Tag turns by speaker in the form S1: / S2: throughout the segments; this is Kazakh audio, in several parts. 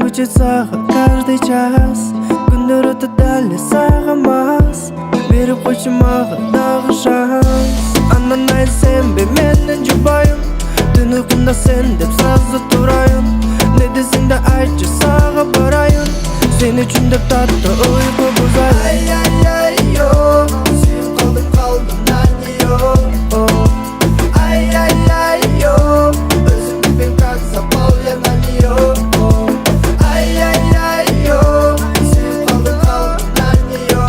S1: Звучит сағат каждый час, күндер өтіп әлі сағамас. Беріп қойшы маған дағы шанс. Анандай сенбе менің жұбайым, түні күнда сен деп сразу тұрайын. Не десең де айтшы саға барайын, сен үшін деп татты ұйқы бұзайын. Ай-ай-ай-йо, сүйіп қалдым наньо. Ай-ай-ай-йо, өзіңді бен как запал я на нее. Ай-ай-ай-йо, сүйіп қалдым наньо.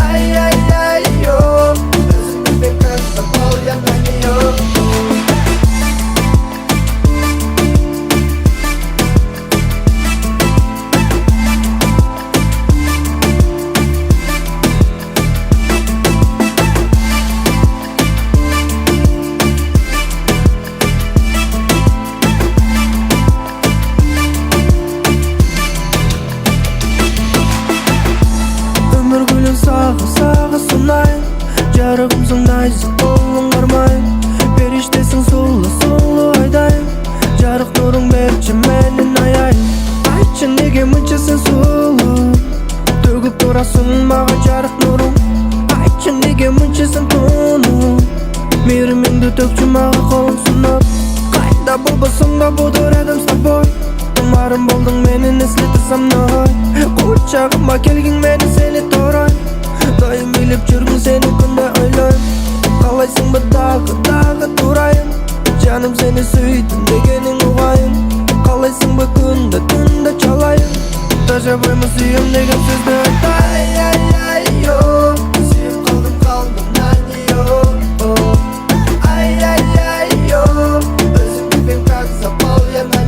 S1: Ай-ай-ай-йо, өзіңді бен как запал я на нее. Саға сонайын, жарығым сондайсың, қолың қармайын. Періштесің сұлу айдайын, жарық нұрың берші менің аяйын. Айтшы неге мұнша сен сұлу, төгіп тұрасың маған жарық нұрың. Айтшы неге мұнша сен тұну, мейіріміңді төкші маған қолың сұнап. Қайда болбасың да бұдыр едім с тобой, тұмарым болдың менің еслеті самной. Құшағыма келгің мені сені торайын, дайым билеп жүргің сені күнде ойлайым. Қалайсың ба дағы тұрайын, жаным сені сүйдім дегенің ұғайын. Қалайсың ба түнде чалайын, тажабаймы сүйем деген сөзді айтайын. Ай-ай-ай-йо, сүйіп қалдым наньо. Ай-ай-ай-йо, өзіңді бен как запал я на